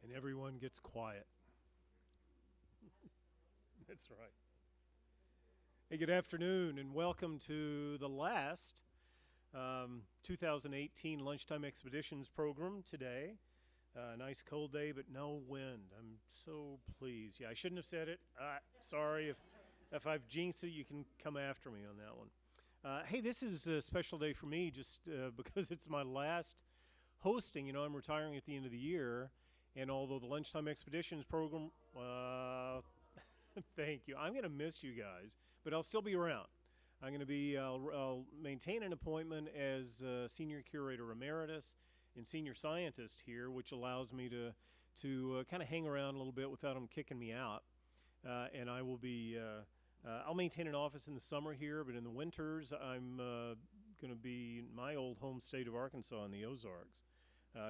and everyone gets quiet. That's right. Hey, good afternoon, and welcome to the last 2018 Lunchtime Expeditions program today. Nice cold day, but no wind. I'm so pleased. Yeah, I shouldn't have said it. Sorry if I've jinxed it. You can come after me on that one. Hey, this is a special day for me just because it's my last hosting. You know, I'm retiring at the end of the year, and although the Lunchtime Expeditions program, thank you. I'm going to miss you guys, but I'll still be around. I'm going to be, I'll maintain an appointment as Senior Curator Emeritus and Senior Scientist here, which allows me to kind of hang around a little bit without them kicking me out. And I will be, I'll maintain an office in the summer here, but in the winters, I'm going to be in my old home state of Arkansas in the Ozarks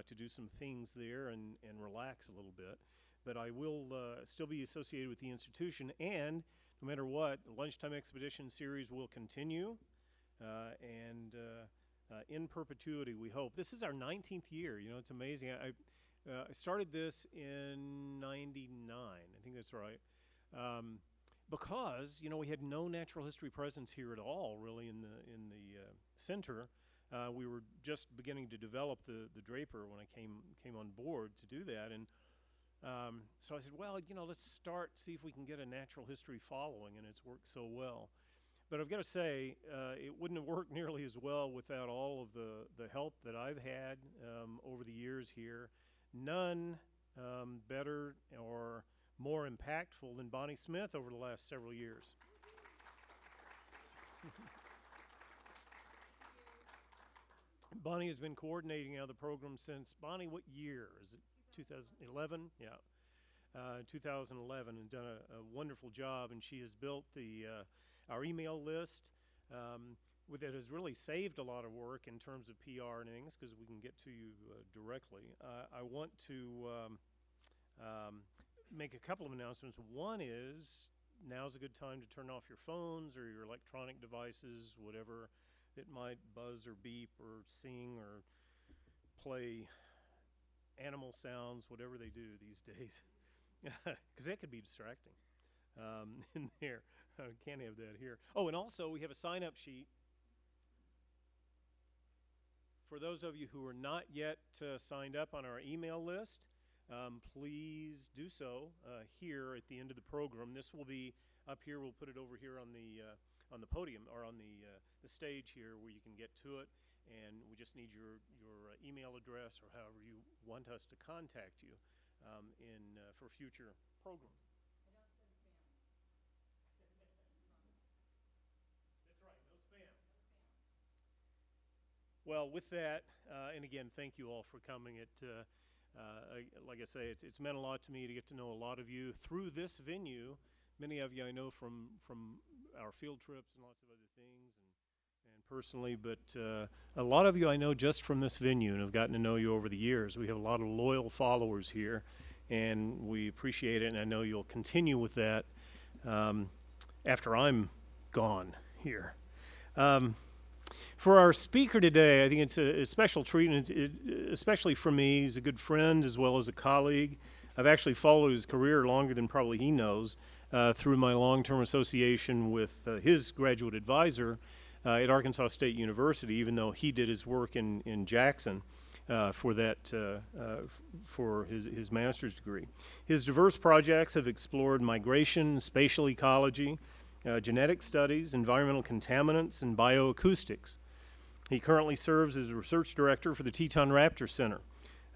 to do some things there and relax a little bit. But I will still be associated with the institution, and no matter what, the Lunchtime Expedition series will continue, and in perpetuity, we hope. This is our 19th year. You know, it's amazing. I started this in '99. I think that's right. Because you know we had no natural history presence here at all, really, in the center. We were just beginning to develop the Draper when I came on board to do that, and so I said, well, you know, let's see if we can get a natural history following, and it's worked so well. But I've got to say, it wouldn't have worked nearly as well without all of the help that I've had over the years here. None better or more impactful than Bonnie Smith over the last several years. Bonnie has been coordinating now the program since, Bonnie, what year? Is it 2011? Yeah. 2011, and done a wonderful job, and she has built our email list that has really saved a lot of work in terms of PR and things, because we can get to you directly. I want to make a couple of announcements. One is, now's a good time to turn off your phones or your electronic devices, whatever that might buzz or beep or sing or play animal sounds, whatever they do these days, because that could be distracting in there. Can't have that here. Oh, and also we have a sign-up sheet for those of you who are not yet signed up on our email list. Please do so here at the end of the program. This will be up here. We'll put it over here on the podium, or on the stage here, where you can get to it. And we just need your email address, or however you want us to contact you for future programs. That's right, no spam. Well, with that, and again, thank you all for coming. Like I say, it's meant a lot to me to get to know a lot of you through this venue. Many of you I know from our field trips and lots of other things, and personally, but a lot of you I know just from this venue, and have gotten to know you over the years. We have a lot of loyal followers here, and we appreciate it, and I know you'll continue with that after I'm gone here. For our speaker today, I think it's a special treat, and especially for me. He's a good friend as well as a colleague. I've actually followed his career longer than probably he knows through my long-term association with his graduate advisor at Arkansas State University, even though he did his work in Jackson for his master's degree. His diverse projects have explored migration, spatial ecology, genetic studies, environmental contaminants, and bioacoustics. He currently serves as a research director for the Teton Raptor Center,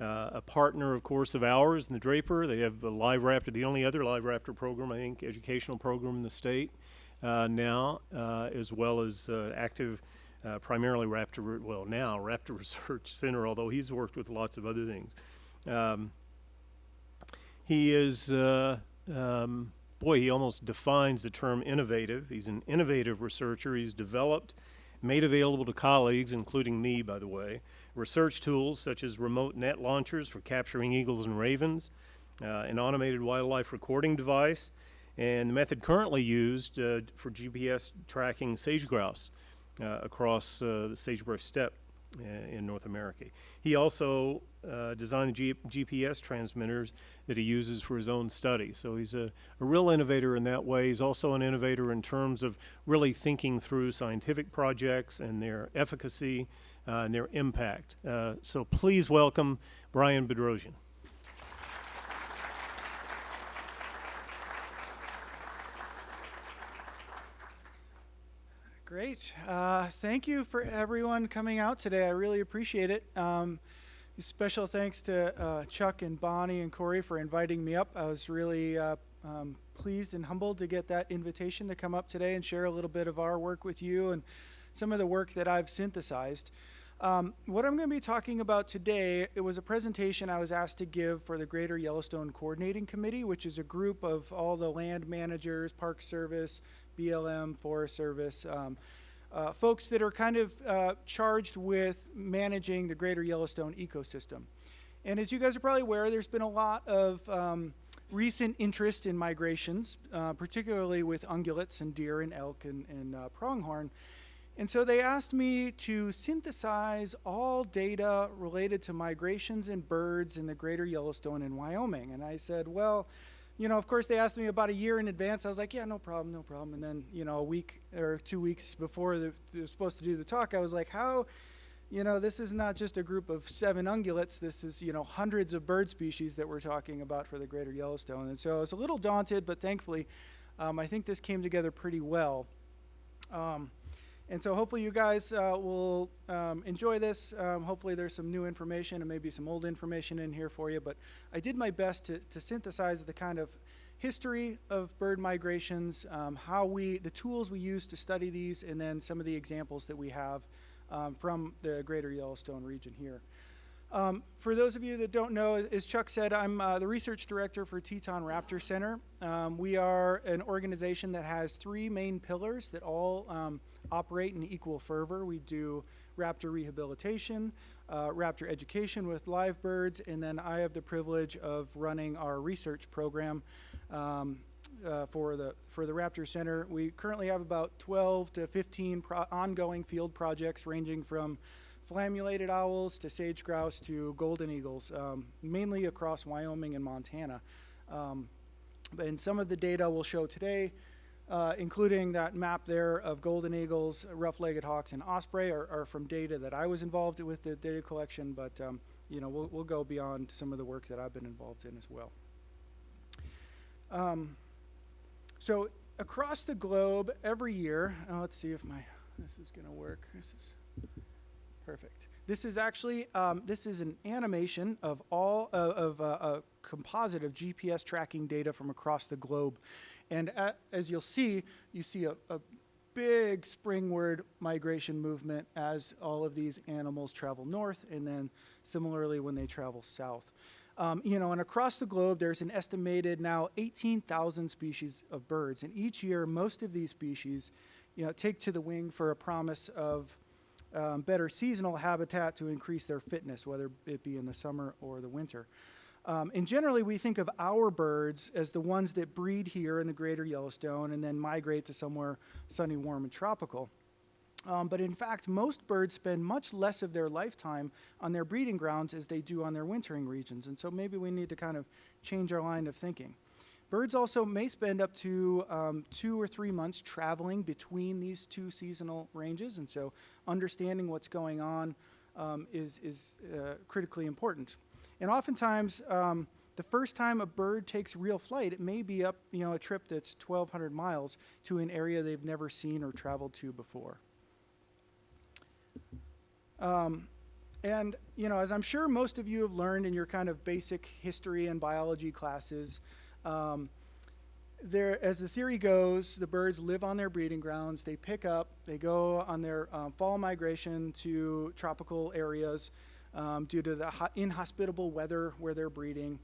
a partner, of course, of ours in the Draper. They have a live raptor, the only other live raptor program, I think, educational program in the state now, as well as active, primarily Raptor Research Center, although he's worked with lots of other things. He is, he almost defines the term innovative. He's an innovative researcher. He's developed, made available to colleagues, including me, by the way, research tools such as remote net launchers for capturing eagles and ravens, an automated wildlife recording device, and the method currently used for GPS tracking sage grouse across the sagebrush steppe. in North America. He also designed the GPS transmitters that he uses for his own study. So he's a real innovator in that way. He's also an innovator in terms of really thinking through scientific projects and their efficacy and their impact. So please welcome Bryan Bedrosian. Great. Thank you for everyone coming out today. I really appreciate it. Special thanks to Chuck and Bonnie and Corey for inviting me up. I was really pleased and humbled to get that invitation to come up today and share a little bit of our work with you and some of the work that I've synthesized. What I'm going to be talking about today, it was a presentation I was asked to give for the Greater Yellowstone Coordinating Committee, which is a group of all the land managers, Park Service, BLM, Forest Service, folks that are kind of charged with managing the Greater Yellowstone ecosystem. And as you guys are probably aware, there's been a lot of recent interest in migrations, particularly with ungulates and deer and elk and pronghorn. And so they asked me to synthesize all data related to migrations and birds in the Greater Yellowstone in Wyoming. And I said, well, you know, of course, they asked me about a year in advance. I was like, yeah, no problem, no problem. And then, you know, a week or 2 weeks before they were supposed to do the talk, I was like, how, you know, this is not just a group of 7 ungulates. This is, you know, hundreds of bird species that we're talking about for the Greater Yellowstone. And so I was a little daunted, but thankfully, I think this came together pretty well. And so hopefully you guys will enjoy this. Hopefully there's some new information and maybe some old information in here for you. But I did my best to synthesize the kind of history of bird migrations, the tools we use to study these, and then some of the examples that we have from the Greater Yellowstone region here. For those of you that don't know, as Chuck said, I'm the research director for Teton Raptor Center. We are an organization that has 3 main pillars that all operate in equal fervor. We do raptor rehabilitation, raptor education with live birds, and then I have the privilege of running our research program for the Raptor Center. We currently have about 12 to 15 ongoing field projects ranging from flammulated owls to sage grouse to golden eagles, mainly across Wyoming and Montana. And some of the data we'll show today, including that map there of golden eagles, rough-legged hawks, and osprey, are from data that I was involved with the data collection, but you know, we'll go beyond some of the work that I've been involved in as well. So across the globe every year, let's see if this is going to work. This is perfect. This is actually this is an animation of all a composite of GPS tracking data from across the globe, and as you'll see, you see a big springward migration movement as all of these animals travel north, and then similarly when they travel south. You know, and across the globe, there's an estimated now 18,000 species of birds, and each year, most of these species, you know, take to the wing for a promise of better seasonal habitat to increase their fitness, whether it be in the summer or the winter. And generally, we think of our birds as the ones that breed here in the Greater Yellowstone and then migrate to somewhere sunny, warm, and tropical. But in fact, most birds spend much less of their lifetime on their breeding grounds as they do on their wintering regions. And so maybe we need to kind of change our line of thinking. Birds also may spend up to 2 or 3 months traveling between these 2 seasonal ranges. And so understanding what's going on is critically important. And oftentimes, the first time a bird takes real flight, it may be up, you know, a trip that's 1,200 miles to an area they've never seen or traveled to before. And, you know, as I'm sure most of you have learned in your kind of basic history and biology classes, as the theory goes, the birds live on their breeding grounds. They pick up, they go on their fall migration to tropical areas due to the inhospitable weather where they're breeding,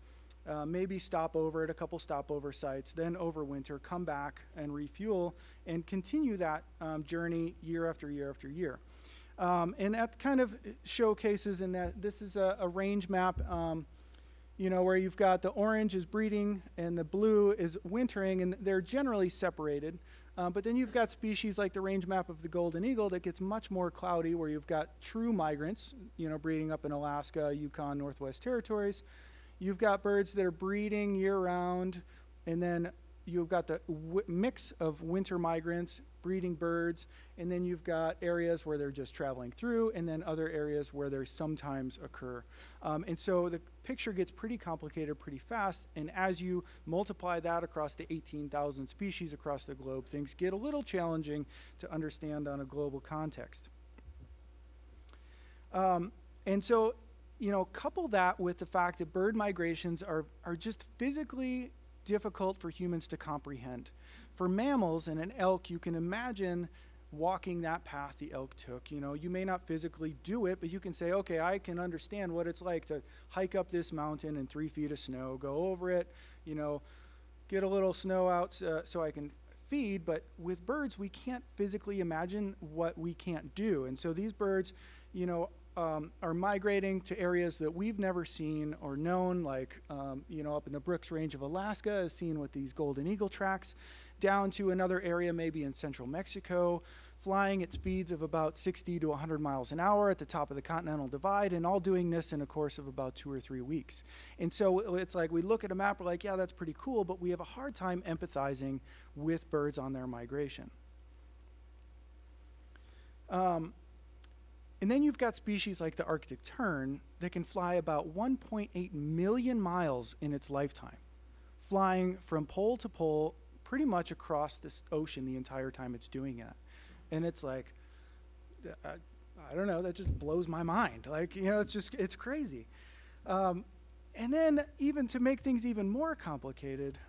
maybe stop over at a couple stopover sites, then overwinter, come back and refuel, and continue that journey year after year after year. And that kind of showcases in that this is a range map, you know, where you've got the orange is breeding and the blue is wintering, and they're generally separated. But then you've got species like the range map of the golden eagle that gets much more cloudy, where you've got true migrants, breeding up in Alaska, Yukon, Northwest Territories. You've got birds that are breeding year-round, and then you've got the mix of winter migrants, breeding birds, and then you've got areas where they're just traveling through, and then other areas where they sometimes occur. And so the picture gets pretty complicated pretty fast, and as you multiply that across the 18,000 species across the globe, things get a little challenging to understand on a global context. And so, couple that with the fact that bird migrations are just physically difficult for humans to comprehend. For mammals and an elk, you can imagine walking that path the elk took. You may not physically do it, but you can say, okay, I can understand what it's like to hike up this mountain in 3 feet of snow, go over it, get a little snow out so I can feed. But with birds, we can't physically imagine what we can't do. And so these birds, are migrating to areas that we've never seen or known, like, up in the Brooks Range of Alaska, as seen with these golden eagle tracks, down to another area maybe in central Mexico, flying at speeds of about 60 to 100 miles an hour at the top of the Continental Divide, and all doing this in a course of about 2 or 3 weeks. And so it's like we look at a map, we're like, yeah, that's pretty cool, but we have a hard time empathizing with birds on their migration. And then you've got species like the Arctic tern that can fly about 1.8 million miles in its lifetime, flying from pole to pole pretty much across this ocean the entire time it's doing it. And it's like, I don't know, that just blows my mind. Like, it's crazy. And then even to make things even more complicated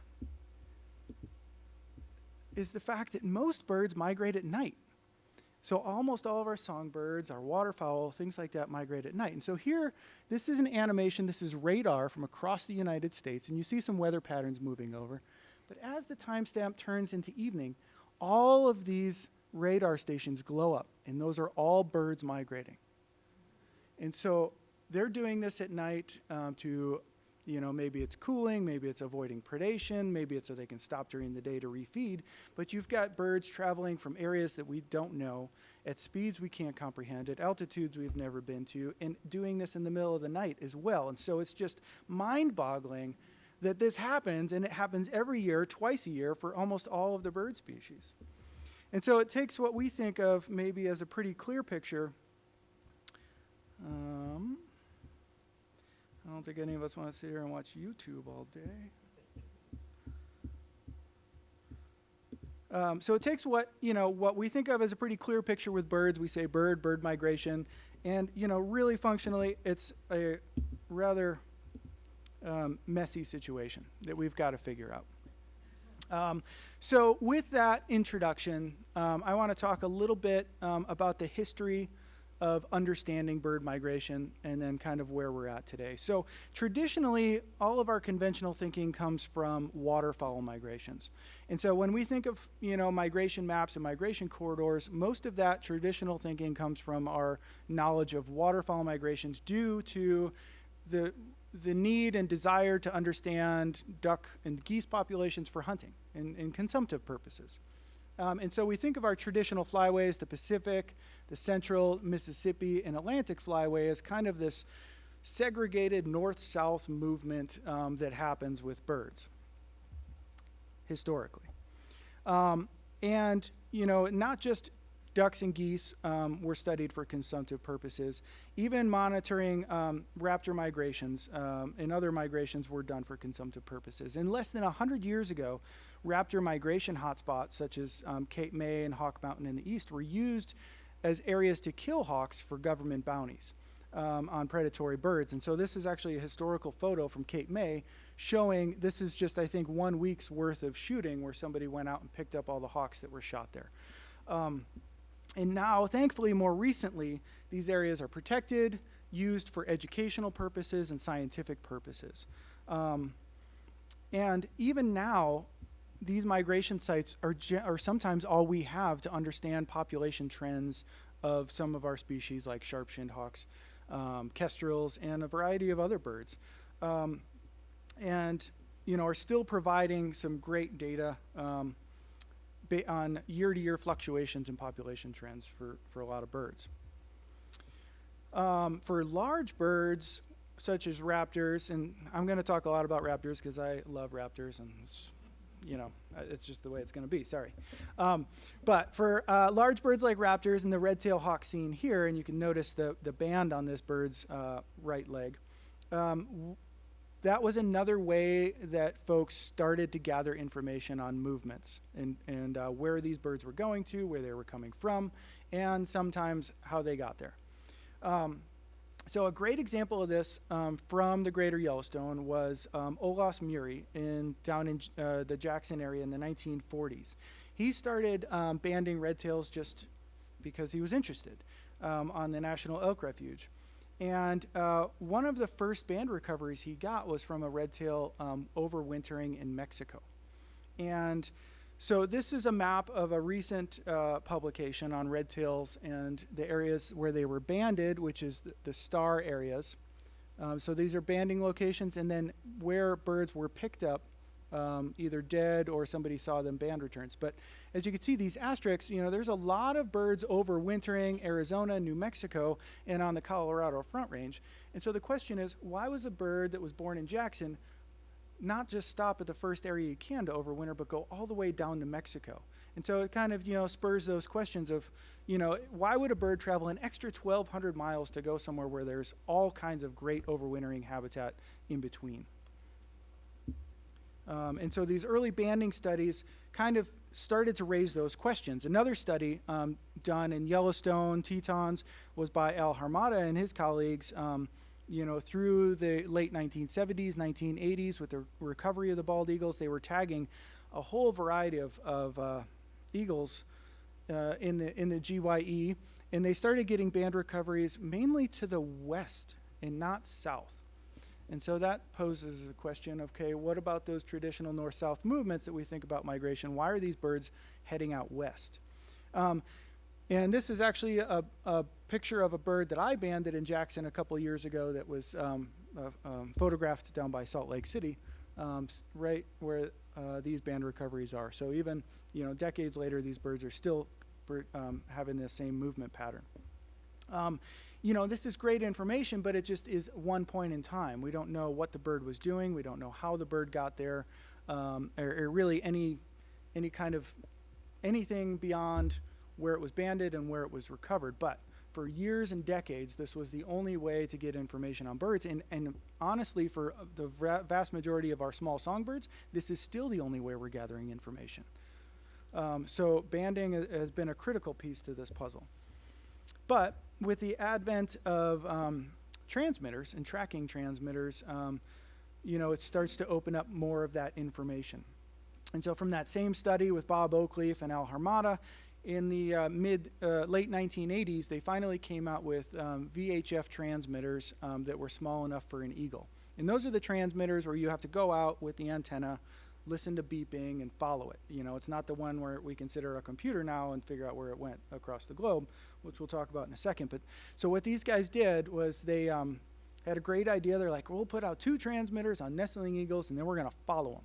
is the fact that most birds migrate at night. So almost all of our songbirds, our waterfowl, things like that migrate at night. And so here, this is an animation, this is radar from across the United States, and you see some weather patterns moving over. But as the timestamp turns into evening, all of these radar stations glow up, and those are all birds migrating. And so they're doing this at night to, maybe it's cooling, maybe it's avoiding predation, maybe it's so they can stop during the day to refeed. But you've got birds traveling from areas that we don't know, at speeds we can't comprehend, at altitudes we've never been to, and doing this in the middle of the night as well. And so it's just mind-boggling that this happens, and it happens every year, twice a year, for almost all of the bird species. And so it takes what we think of maybe as a pretty clear picture. I don't think any of us want to sit here and watch YouTube all day. So it takes what we think of as a pretty clear picture with birds. We say bird migration, and really functionally, it's a rather messy situation that we've got to figure out. So with that introduction, I want to talk a little bit about the history of understanding bird migration and then kind of where we're at today. So traditionally, all of our conventional thinking comes from waterfowl migrations. And so when we think of, migration maps and migration corridors, most of that traditional thinking comes from our knowledge of waterfowl migrations due to the need and desire to understand duck and geese populations for hunting and consumptive purposes. And so we think of our traditional flyways, the Pacific, the Central, Mississippi, and Atlantic flyway as kind of this segregated north-south movement that happens with birds, historically. And, not just ducks and geese were studied for consumptive purposes. Even monitoring raptor migrations and other migrations were done for consumptive purposes. And less than 100 years ago, raptor migration hotspots such as Cape May and Hawk Mountain in the east were used as areas to kill hawks for government bounties on predatory birds. And so this is actually a historical photo from Cape May showing, this is just, I think, 1 week's worth of shooting where somebody went out and picked up all the hawks that were shot there. And now, thankfully, more recently, these areas are protected, used for educational purposes and scientific purposes. And even now, these migration sites are sometimes all we have to understand population trends of some of our species like sharp-shinned hawks, kestrels, and a variety of other birds. And, are still providing some great data. on year-to-year fluctuations in population trends for a lot of birds. For large birds, such as raptors, and I'm going to talk a lot about raptors because I love raptors, and it's just the way it's going to be, sorry. But for large birds like raptors and the Redtail Hawk seen here, and you can notice the band on this bird's right leg, that was another way that folks started to gather information on movements and where these birds were going to, where they were coming from, and sometimes how they got there. So a great example of this from the greater Yellowstone was Olaus Murie down in the Jackson area in the 1940s. He started banding redtails just because he was interested on the National Elk Refuge. And one of the first band recoveries he got was from a redtail overwintering in Mexico. And so this is a map of a recent publication on redtails and the areas where they were banded, which is the star areas. So these are banding locations, and then where birds were picked up, either dead or somebody saw them band returns. But as you can see, these asterisks, there's a lot of birds overwintering Arizona, New Mexico, and on the Colorado Front Range. And so the question is, why was a bird that was born in Jackson not just stop at the first area you can to overwinter, but go all the way down to Mexico? And so it kind of, spurs those questions of, why would a bird travel an extra 1,200 miles to go somewhere where there's all kinds of great overwintering habitat in between? And so these early banding studies kind of started to raise those questions. Another study done in Yellowstone, Tetons, was by Al Harmada and his colleagues, through the late 1970s, 1980s, with the recovery of the bald eagles. They were tagging a whole variety of eagles in the GYE, and they started getting band recoveries mainly to the west and not south. And so that poses the question of, okay, what about those traditional north-south movements that we think about migration? Why are these birds heading out west? And this is actually a picture of a bird that I banded in Jackson a couple years ago that was photographed down by Salt Lake City, right where these band recoveries are. So even decades later, these birds are still having the same movement pattern. This is great information, but it just is one point in time. We don't know what the bird was doing. We don't know how the bird got there, or really any kind of anything beyond where it was banded and where it was recovered. But for years and decades, this was the only way to get information on birds. And honestly, for the vast majority of our small songbirds, this is still the only way we're gathering information. So banding has been a critical piece to this puzzle. But with the advent of transmitters and tracking transmitters, it starts to open up more of that information. And so from that same study with Bob Oakleaf and Al Harmada, in the late 1980s, they finally came out with VHF transmitters that were small enough for an eagle. And those are the transmitters where you have to go out with the antenna, listen to beeping, and follow it. It's not the one where we consider a computer now and figure out where it went across the globe, which we'll talk about in a second. But so what these guys did was they had a great idea. They're like, we'll put out 2 transmitters on nestling eagles, and then we're going to follow them.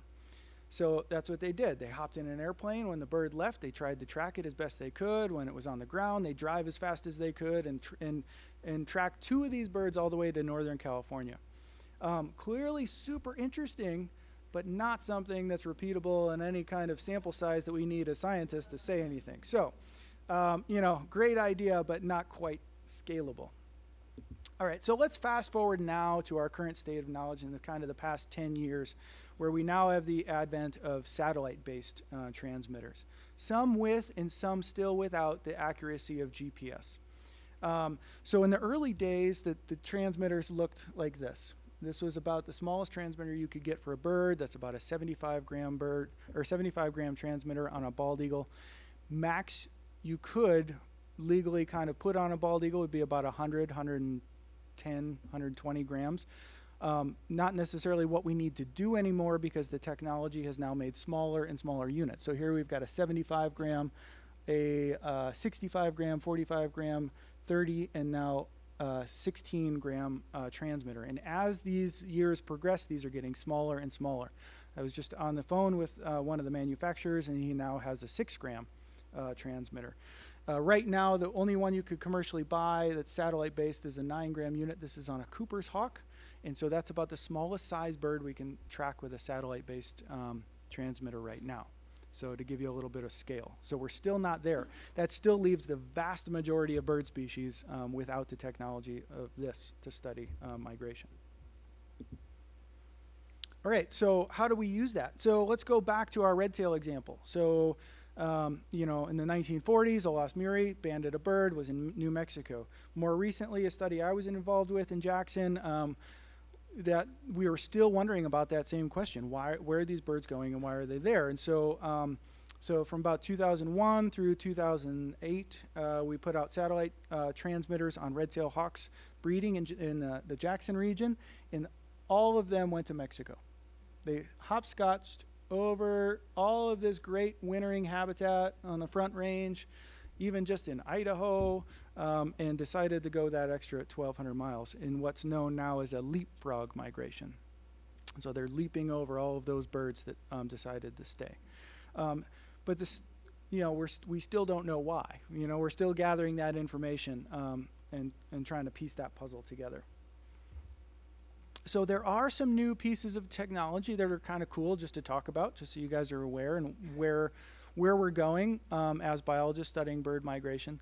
So that's what they did. They hopped in an airplane. When the bird left, they tried to track it as best they could. When it was on the ground, they drive as fast as they could and track 2 of these birds all the way to Northern California. Clearly super interesting, but not something that's repeatable in any kind of sample size that we need as scientists to say anything. So, great idea, but not quite scalable. All right, so let's fast forward now to our current state of knowledge in the past 10 years, where we now have the advent of satellite-based transmitters, some with and some still without the accuracy of GPS. So in the early days, the transmitters looked like this. This was about the smallest transmitter you could get for a bird. That's about a 75-gram bird, or 75-gram transmitter on a bald eagle. Max you could legally kind of put on a bald eagle would be about 100, 110, 120 grams. Not necessarily what we need to do anymore because the technology has now made smaller and smaller units. So here we've got a 75-gram, a 65-gram, 45-gram, 30, and now 16-gram transmitter. And as these years progress, these are getting smaller and smaller. I was just on the phone with one of the manufacturers, and he now has a 6-gram transmitter. Right now, the only one you could commercially buy that's satellite-based is a 9-gram unit. This is on a Cooper's hawk, and so that's about the smallest size bird we can track with a satellite-based transmitter right now. So to give you a little bit of scale. So we're still not there. That still leaves the vast majority of bird species without the technology of this to study migration. All right, so how do we use that? So let's go back to our redtail example. So, you know, in the 1940s, Olaus Murie banded a bird, was in New Mexico. More recently, a study I was involved with in Jackson, that we were still wondering about that same question. Where are these birds going and why are they there? And so, so from about 2001 through 2008, we put out satellite transmitters on redtail hawks breeding in the Jackson region, and all of them went to Mexico. They hopscotched over all of this great wintering habitat on the Front Range, even just in Idaho, and decided to go that extra at 1,200 miles in what's known now as a leapfrog migration. So they're leaping over all of those birds that decided to stay. But this, you know, we still don't know why. You know, we're still gathering that information and trying to piece that puzzle together. So there are some new pieces of technology that are kind of cool just to talk about, just so you guys are aware and where we're going as biologists studying bird migration.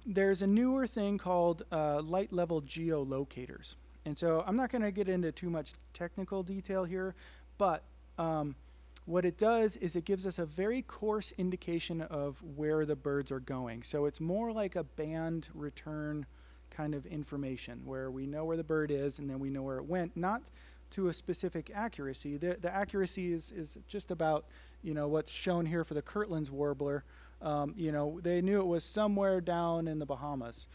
There's a newer thing called light level geolocators. And so I'm not going to get into too much technical detail here, but what it does is it gives us a very coarse indication of where the birds are going. So it's more like a band return kind of information where we know where the bird is and then we know where it went, not to a specific accuracy. The accuracy is just about, you know, what's shown here for the Kirtland's warbler. You know, they knew it was somewhere down in the Bahamas.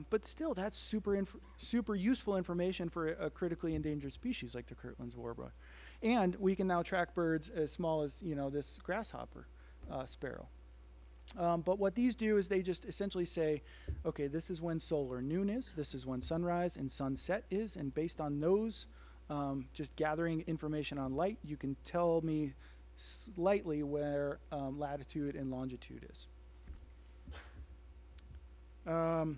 But still, that's super useful information for a critically endangered species like the Kirtland's warbler. And we can now track birds as small as, you know, this grasshopper sparrow. But what these do is they just essentially say, okay, this is when solar noon is, this is when sunrise and sunset is, and based on those, just gathering information on light, you can tell me slightly where latitude and longitude is. And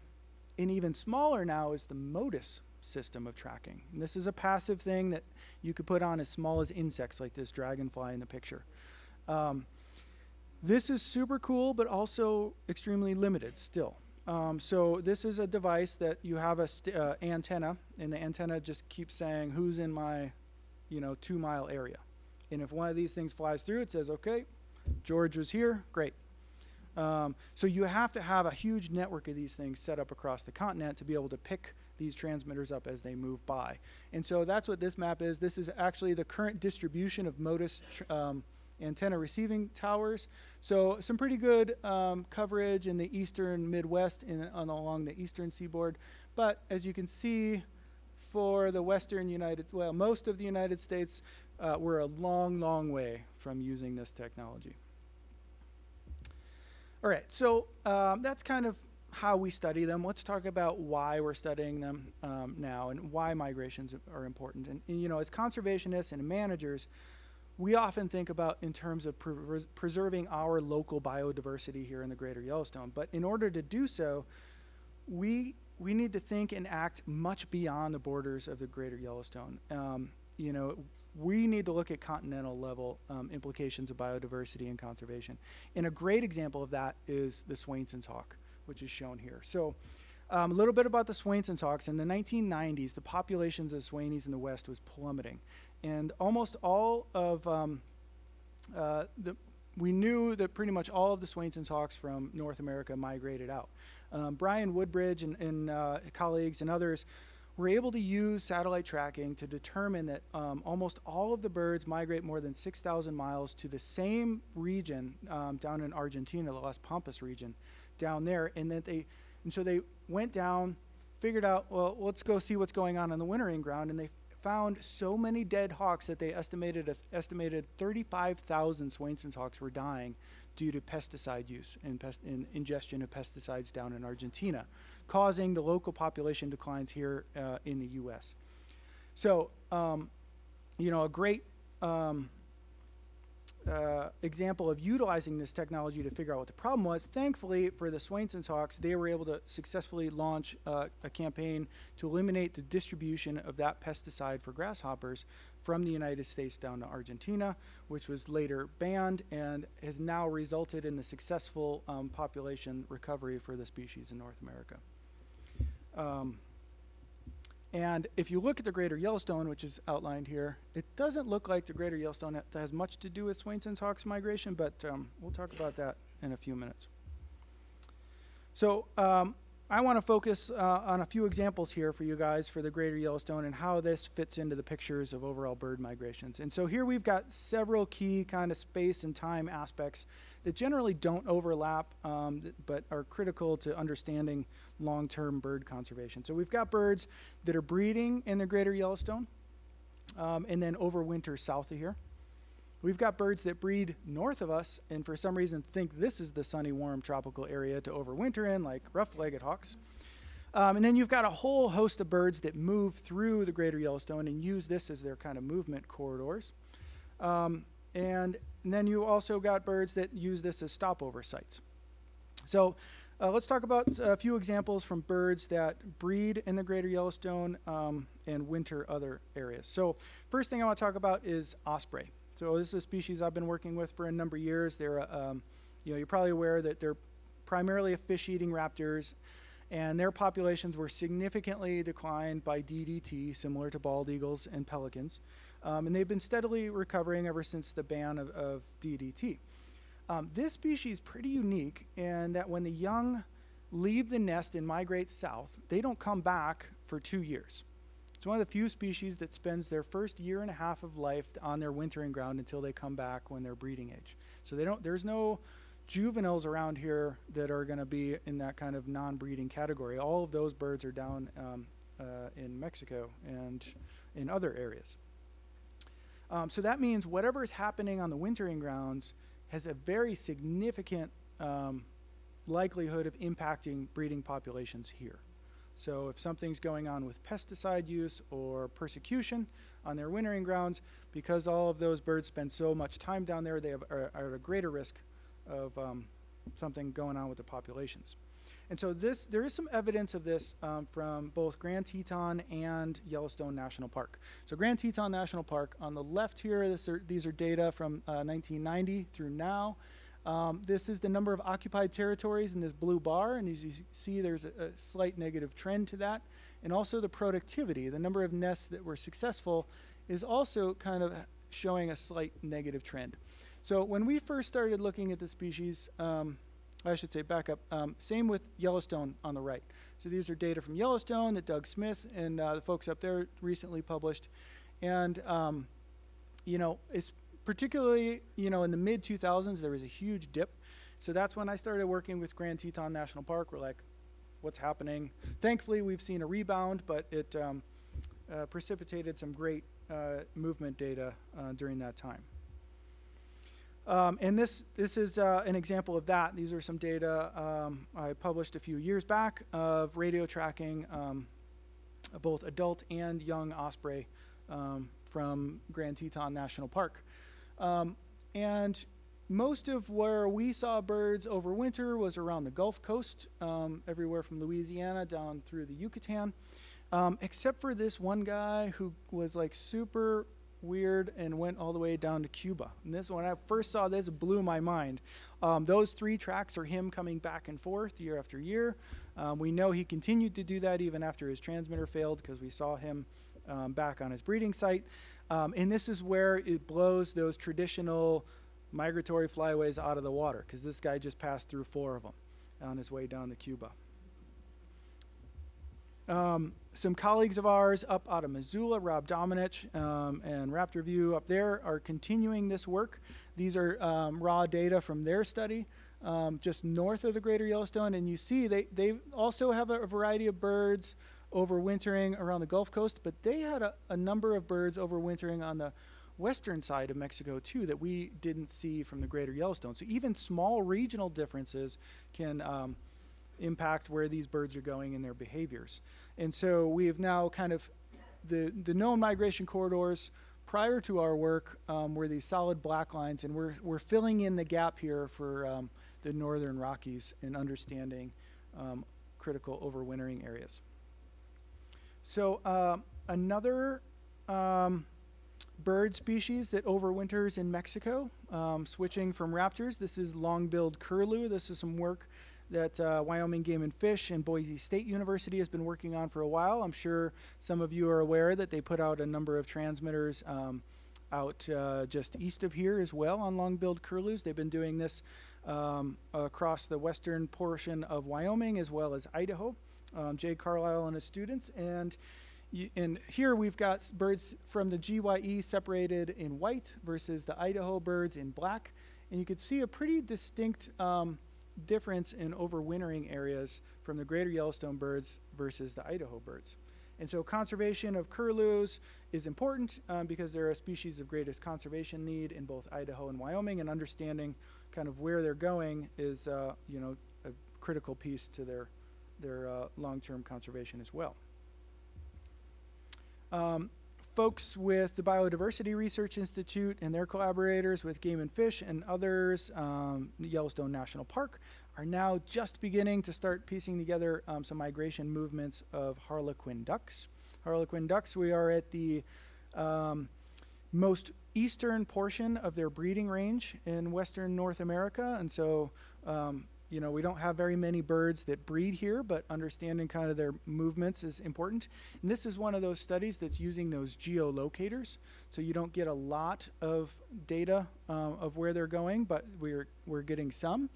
even smaller now is the Modus system of tracking. And this is a passive thing that you could put on as small as insects like this dragonfly in the picture. This is super cool, but also extremely limited still. So this is a device that you have a antenna, and the antenna just keeps saying who's in my, you know, 2-mile area. And if one of these things flies through, it says, okay, George was here, great. So you have to have a huge network of these things set up across the continent to be able to pick these transmitters up as they move by. And so that's what this map is. This is actually the current distribution of Modus antenna receiving towers. So some pretty good coverage in the eastern Midwest and along the eastern seaboard. But as you can see, for the western most of the United States, we're a long, long way from using this technology. All right, so that's kind of how we study them. Let's talk about why we're studying them now and why migrations are important. And you know, as conservationists and managers, we often think about in terms of preserving our local biodiversity here in the greater Yellowstone. But in order to do so, we need to think and act much beyond the borders of the greater Yellowstone. You know, we need to look at continental level implications of biodiversity and conservation. And a great example of that is the Swainson hawk, which is shown here. So a little bit about the Swainson hawks. In the 1990s, the populations of Swaineys in the West was plummeting. And almost all of we knew that pretty much all of the Swainson hawks from North America migrated out. Bryan Woodbridge and colleagues and others were able to use satellite tracking to determine that almost all of the birds migrate more than 6,000 miles to the same region down in Argentina, the Las Pampas region down there, and so they went down, figured out, well, let's go see what's going on the wintering ground, and they found so many dead hawks that they estimated 35,000 Swainson hawks were dying due to pesticide use and ingestion of pesticides down in Argentina. causing the local population declines here in the U.S. So, you know, a great example of utilizing this technology to figure out what the problem was. Thankfully, for the Swainson Hawks, they were able to successfully launch a campaign to eliminate the distribution of that pesticide for grasshoppers from the United States down to Argentina, which was later banned and has now resulted in the successful population recovery for the species in North America. And if you look at the Greater Yellowstone, which is outlined here, it doesn't look like the Greater Yellowstone has much to do with Swainson's Hawks migration, but we'll talk about that in a few minutes. So I want to focus on a few examples here for you guys for the Greater Yellowstone and how this fits into the pictures of overall bird migrations. And so here we've got several key kind of space and time aspects that generally don't overlap, but are critical to understanding long-term bird conservation. So we've got birds that are breeding in the Greater Yellowstone and then overwinter south of here. We've got birds that breed north of us and for some reason think this is the sunny, warm, tropical area to overwinter in, like rough-legged hawks. And then you've got a whole host of birds that move through the Greater Yellowstone and use this as their kind of movement corridors. And then you also got birds that use this as stopover sites. So let's talk about a few examples from birds that breed in the Greater Yellowstone and winter other areas. So first thing I want to talk about is osprey. So this is a species I've been working with for a number of years. They're, you know, you're probably aware that they're primarily a fish-eating raptors, and their populations were significantly declined by DDT, similar to bald eagles and pelicans. And they've been steadily recovering ever since the ban of DDT. This species is pretty unique in that when the young leave the nest and migrate south, they don't come back for 2 years. It's one of the few species that spends their first year and a half of life on their wintering ground until they come back when they're breeding age. So there's no juveniles around here that are going to be in that kind of non-breeding category. All of those birds are down in Mexico and in other areas. So that means whatever is happening on the wintering grounds has a very significant likelihood of impacting breeding populations here. So if something's going on with pesticide use or persecution on their wintering grounds, because all of those birds spend so much time down there, they are at a greater risk of something going on with the populations. And so there is some evidence of this from both Grand Teton and Yellowstone National Park. So Grand Teton National Park, on the left here, these are data from 1990 through now. This is the number of occupied territories in this blue bar, and as you see, there's a slight negative trend to that. And also the productivity, the number of nests that were successful, is also kind of showing a slight negative trend. So when we first started looking at the species, I should say back up, same with Yellowstone on the right. So these are data from Yellowstone that Doug Smith and the folks up there recently published. And, you know, it's particularly, you know, in the mid-2000s, there was a huge dip. So that's when I started working with Grand Teton National Park. We're like, what's happening? Thankfully, we've seen a rebound, but it precipitated some great movement data during that time. And this is an example of that. These are some data I published a few years back of radio tracking both adult and young osprey from Grand Teton National Park. And most of where we saw birds over winter was around the Gulf Coast, everywhere from Louisiana down through the Yucatan, except for this one guy who was like super weird and went all the way down to Cuba. And this, when I first saw this, it blew my mind. Those 3 tracks are him coming back and forth year after year. We know he continued to do that even after his transmitter failed, because we saw him back on his breeding site. And this is where it blows those traditional migratory flyways out of the water, because this guy just passed through 4 of them on his way down to Cuba. Some colleagues of ours up out of Missoula, Rob Dominich and Raptor View up there, are continuing this work. These are raw data from their study just north of the Greater Yellowstone, and you see they also have a variety of birds overwintering around the Gulf Coast, but they had a number of birds overwintering on the western side of Mexico too that we didn't see from the Greater Yellowstone. So even small regional differences can impact where these birds are going in their behaviors. And so we have now kind of the known migration corridors prior to our work were these solid black lines, and we're filling in the gap here for the northern Rockies in understanding critical overwintering areas. So another bird species that overwinters in Mexico, switching from raptors, this is Longbilled Curlew. This is some work that Wyoming Game and Fish and Boise State University has been working on for a while. I'm sure some of you are aware that they put out a number of transmitters out just east of here as well on Longbilled Curlews. They've been doing this across the western portion of Wyoming as well as Idaho. Jay Carlisle and his students. And here we've got birds from the GYE separated in white versus the Idaho birds in black. And you could see a pretty distinct difference in overwintering areas from the greater Yellowstone birds versus the Idaho birds. And so conservation of curlews is important because they're a species of greatest conservation need in both Idaho and Wyoming, and understanding kind of where they're going is a critical piece to their long-term conservation as well. Folks with the Biodiversity Research Institute and their collaborators with Game and Fish and others, Yellowstone National Park, are now just beginning to start piecing together some migration movements of Harlequin ducks. Harlequin ducks, we are at the most eastern portion of their breeding range in western North America, and so we don't have very many birds that breed here, but understanding kind of their movements is important. And this is one of those studies that's using those geolocators, so you don't get a lot of data of where they're going, but we're getting some.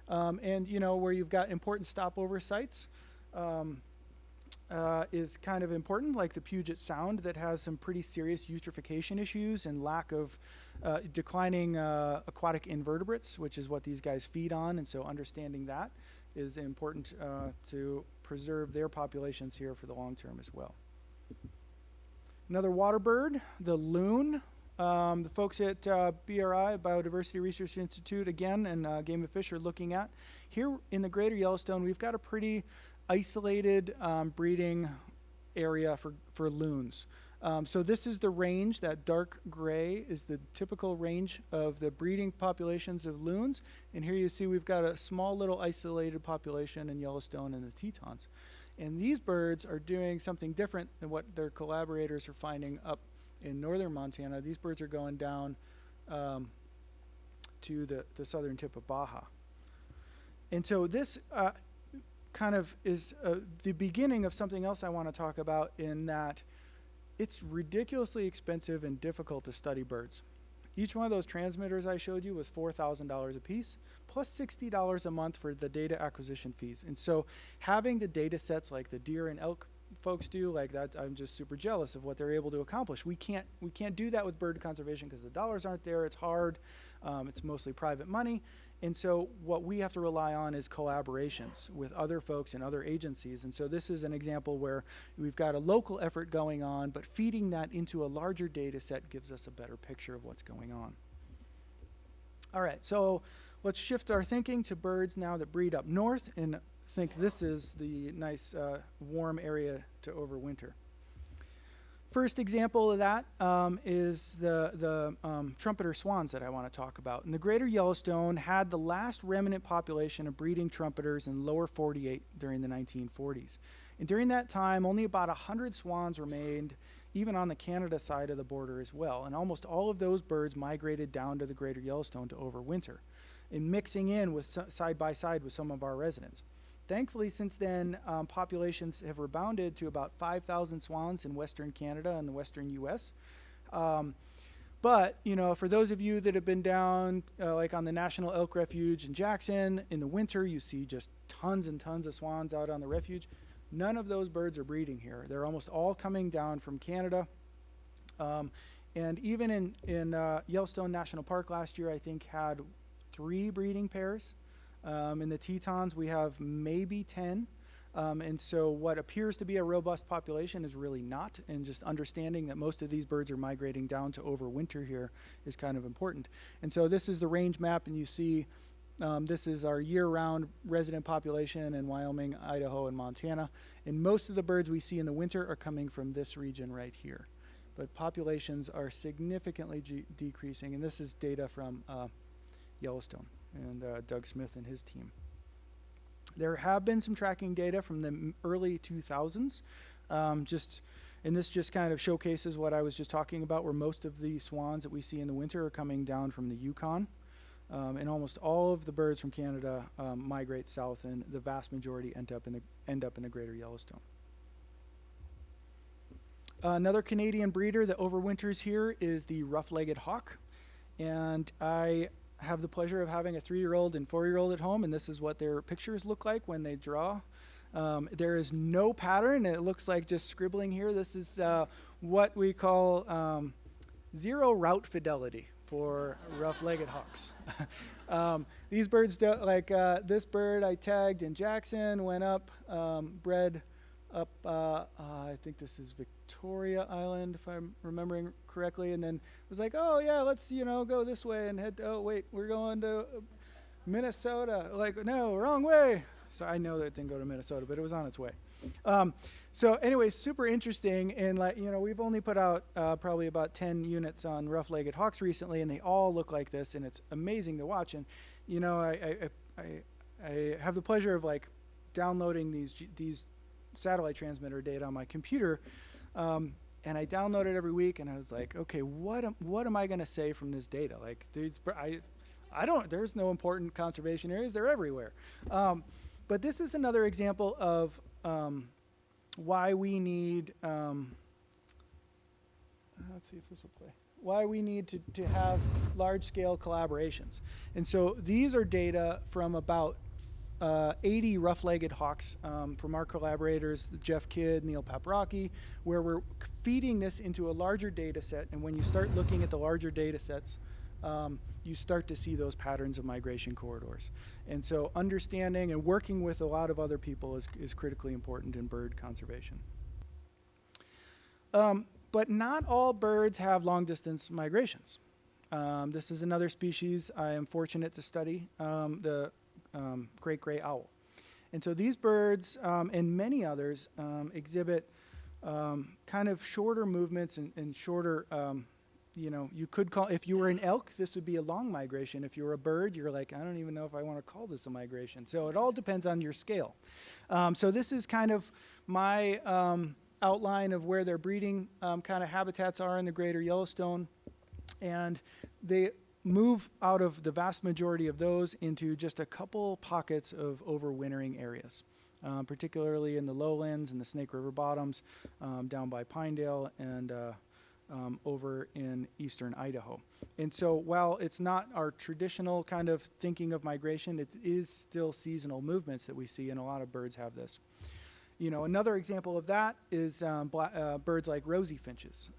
And where you've got important stopover sites is kind of important, like the Puget Sound that has some pretty serious eutrophication issues and lack of declining aquatic invertebrates, which is what these guys feed on, and so understanding that is important to preserve their populations here for the long term as well. Another water bird, the loon. The folks at BRI, Biodiversity Research Institute, again, and Game and Fish are looking at. Here in the greater Yellowstone, we've got a pretty isolated breeding area for loons. So this is the range. That dark gray is the typical range of the breeding populations of loons. And here you see we've got a small little isolated population in Yellowstone and the Tetons. And these birds are doing something different than what their collaborators are finding up in northern Montana. These birds are going down to the southern tip of Baja. And so this kind of is the beginning of something else I want to talk about, in that it's ridiculously expensive and difficult to study birds. Each one of those transmitters I showed you was $4,000 a piece, plus $60 a month for the data acquisition fees. And so having the data sets like the deer and elk folks do, like that, I'm just super jealous of what they're able to accomplish. We can't do that with bird conservation because the dollars aren't there. It's hard. It's mostly private money. And so what we have to rely on is collaborations with other folks and other agencies. And so this is an example where we've got a local effort going on, but feeding that into a larger data set gives us a better picture of what's going on. All right, so let's shift our thinking to birds now that breed up north, and think this is the nice warm area to overwinter. First example of that is the trumpeter swans that I want to talk about. And the greater Yellowstone had the last remnant population of breeding trumpeters in lower 48 during the 1940s. And during that time, only about 100 swans remained, even on the Canada side of the border as well. And almost all of those birds migrated down to the greater Yellowstone to overwinter, and mixing in with side by side with some of our residents. Thankfully, since then, populations have rebounded to about 5,000 swans in western Canada and the western U.S. But, for those of you that have been down, like on the National Elk Refuge in Jackson, in the winter, you see just tons and tons of swans out on the refuge. None of those birds are breeding here. They're almost all coming down from Canada. And even in Yellowstone National Park last year, I think had 3 breeding pairs. In the Tetons, we have maybe 10. And so what appears to be a robust population is really not. And just understanding that most of these birds are migrating down to overwinter here is kind of important. And so this is the range map, and you see, This is our year-round resident population in Wyoming, Idaho, and Montana. And most of the birds we see in the winter are coming from this region right here. But populations are significantly decreasing, and this is data from Yellowstone and Doug Smith and his team. There have been some tracking data from the early 2000s. And this just kind of showcases what I was just talking about, where most of the swans that we see in the winter are coming down from the Yukon. And almost all of the birds from Canada migrate south, and the vast majority end up in the greater Yellowstone. Another Canadian breeder that overwinters here is the rough-legged hawk. And I have the pleasure of having a 3-year-old and 4-year-old at home, and this is what their pictures look like when they draw. There is no pattern. It looks like just scribbling here. This is what we call zero route fidelity for rough-legged hawks. These birds don't, like this bird I tagged in Jackson, went up, bred up, I think this is Victoria Island, if I'm remembering correctly, and then was like, oh yeah, let's, go this way and head to, oh wait, we're going to Minnesota. Like, no, wrong way. So I know that it didn't go to Minnesota, but it was on its way. So anyway, super interesting. And we've only put out probably about 10 units on rough-legged hawks recently, and they all look like this, and it's amazing to watch. And I have the pleasure of downloading these satellite transmitter data on my computer, and I download it every week. And I was like, okay, what am I going to say from this data? Like, there's no important conservation areas. They're everywhere. But this is another example of why we need, let's see if this will play, why we need to have large-scale collaborations. And so these are data from about 80 rough-legged hawks from our collaborators, Jeff Kidd, Neil Paprocki, where we're feeding this into a larger data set. And when you start looking at the larger data sets, you start to see those patterns of migration corridors. And so understanding and working with a lot of other people is critically important in bird conservation. But not all birds have long-distance migrations. This is another species I am fortunate to study, the great gray owl. And so these birds and many others exhibit kind of shorter movements and shorter you could call, if you were an elk, this would be a long migration. If you were a bird, you're like, I don't even know if I want to call this a migration. So it all depends on your scale. So this is kind of my outline of where their breeding kind of habitats are in the greater Yellowstone. And they move out of the vast majority of those into just a couple pockets of overwintering areas, particularly in the lowlands and the Snake River bottoms, down by Pinedale and over in eastern Idaho. And so while it's not our traditional kind of thinking of migration, it is still seasonal movements that we see, and a lot of birds have this. Another example of that is birds like rosy finches,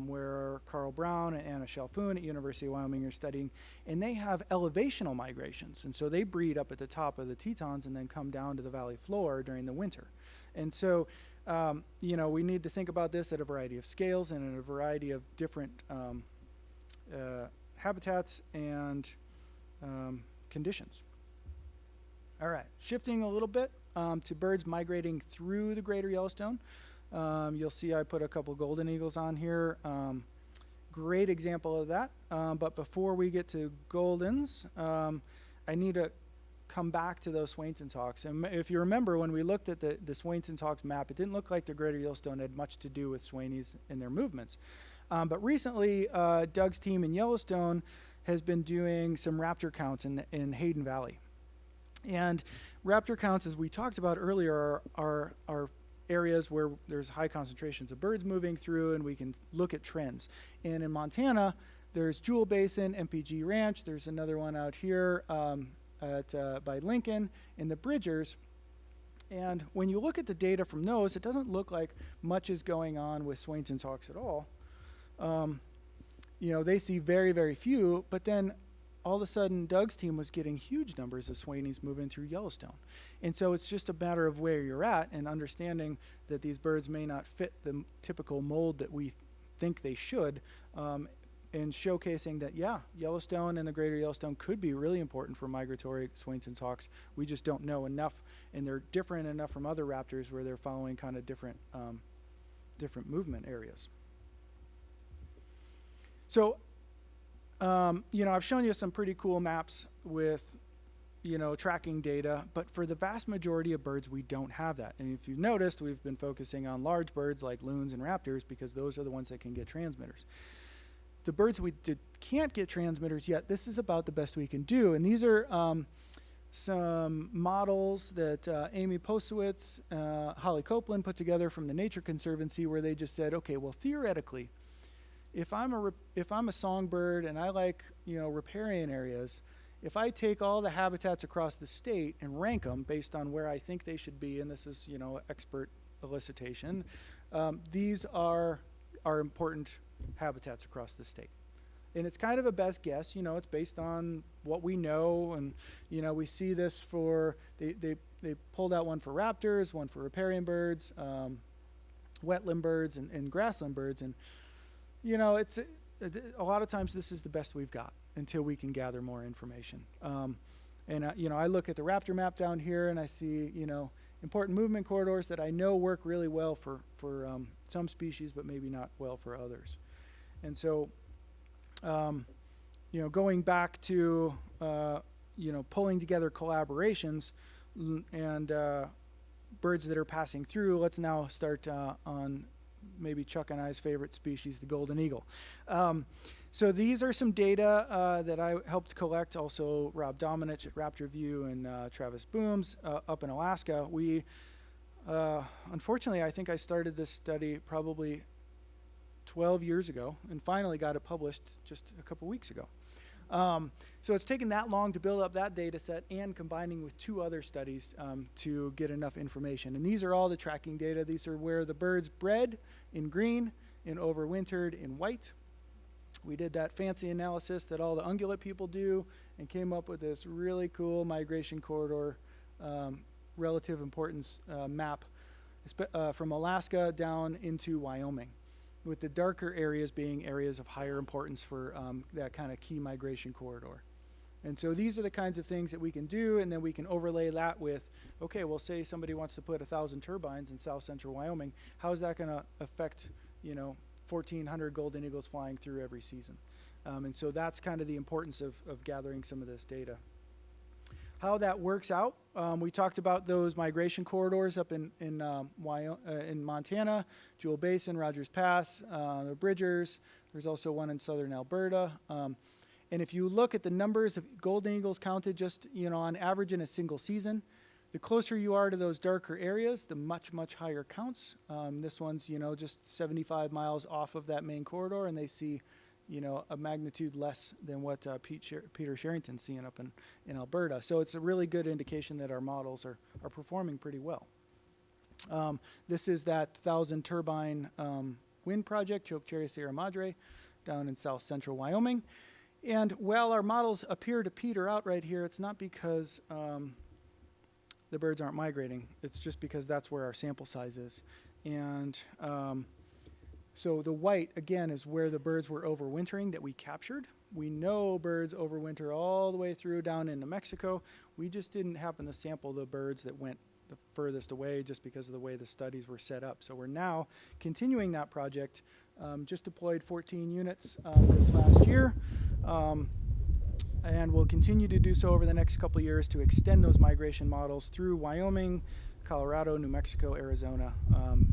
where Carl Brown and Anna Shalfoon at University of Wyoming are studying, and they have elevational migrations. And so they breed up at the top of the Tetons and then come down to the valley floor during the winter. And so we need to think about this at a variety of scales and in a variety of different habitats and conditions. All right, shifting a little bit to birds migrating through the greater Yellowstone. You'll see I put a couple golden eagles on here. Great example of that. But before we get to goldens, I need to come back to those Swainson Hawks. And if you remember, when we looked at the Swainson Hawks map, it didn't look like the greater Yellowstone had much to do with Swaineys and their movements. But recently, Doug's team in Yellowstone has been doing some raptor counts in Hayden Valley. And raptor counts, as we talked about earlier, are areas where there's high concentrations of birds moving through, and we can look at trends. And in Montana, there's Jewel Basin, MPG Ranch. There's another one out here by Lincoln in the Bridgers. And when you look at the data from those, it doesn't look like much is going on with Swainson Hawks at all. They see very, very few, but then all of a sudden, Doug's team was getting huge numbers of Swaineys moving through Yellowstone. And so it's just a matter of where you're at and understanding that these birds may not fit the typical mold that we think they should, showcasing that, yeah, Yellowstone and the greater Yellowstone could be really important for migratory Swainson's hawks. We just don't know enough, and they're different enough from other raptors where they're following kind of different movement areas. So, I've shown you some pretty cool maps with, tracking data, but for the vast majority of birds, we don't have that. And if you've noticed, we've been focusing on large birds like loons and raptors because those are the ones that can get transmitters. The birds we can't get transmitters yet, this is about the best we can do. And these are some models that Amy Posewitz, Holly Copeland put together from the Nature Conservancy, where they just said, okay, well, theoretically, if I'm a songbird and I like, riparian areas, if I take all the habitats across the state and rank them based on where I think they should be, and this is, expert elicitation, these are important habitats across the state. And it's kind of a best guess, it's based on what we know, and, we see this for, they pulled out one for raptors, one for riparian birds, wetland birds, and grassland birds, and, it's a lot of times this is the best we've got until we can gather more information. I look at the raptor map down here and I see, important movement corridors that I know work really well for some species, but maybe not well for others. And so, going back to, pulling together collaborations and birds that are passing through, let's now start on maybe Chuck and I's favorite species, the golden eagle. So these are some data that I helped collect, also Rob Dominich at Raptor View and Travis Booms up in Alaska. We, unfortunately, I think I started this study probably 12 years ago and finally got it published just a couple weeks ago. So it's taken that long to build up that data set and combining with two other studies to get enough information. And these are all the tracking data. These are where the birds bred in green and overwintered in white. We did that fancy analysis that all the ungulate people do and came up with this really cool migration corridor relative importance map from Alaska down into Wyoming, with the darker areas being areas of higher importance for that kind of key migration corridor. And so these are the kinds of things that we can do, and then we can overlay that with, okay, well, say somebody wants to put 1,000 turbines in south central Wyoming. How is that going to affect, 1,400 golden eagles flying through every season? And so that's kind of the importance of gathering some of this data. How that works out, we talked about those migration corridors up in Montana, Jewel Basin, Rogers Pass, the Bridgers. There's also one in southern Alberta. And if you look at the numbers of golden eagles counted just, on average in a single season, the closer you are to those darker areas, the much higher counts. This one's, just 75 miles off of that main corridor, and they see, a magnitude less than what Peter Sherrington's seeing up in Alberta. So it's a really good indication that our models are performing pretty well. This is that 1,000 turbine wind project, Chokecherry Sierra Madre, down in south central Wyoming. And while our models appear to peter out right here, it's not because the birds aren't migrating. It's just because that's where our sample size is. And so the white, again, is where the birds were overwintering that we captured. We know birds overwinter all the way through down into Mexico. We just didn't happen to sample the birds that went the furthest away just because of the way the studies were set up. So we're now continuing that project. Just deployed 14 units this last year. And we'll continue to do so over the next couple of years to extend those migration models through Wyoming, Colorado, New Mexico, Arizona,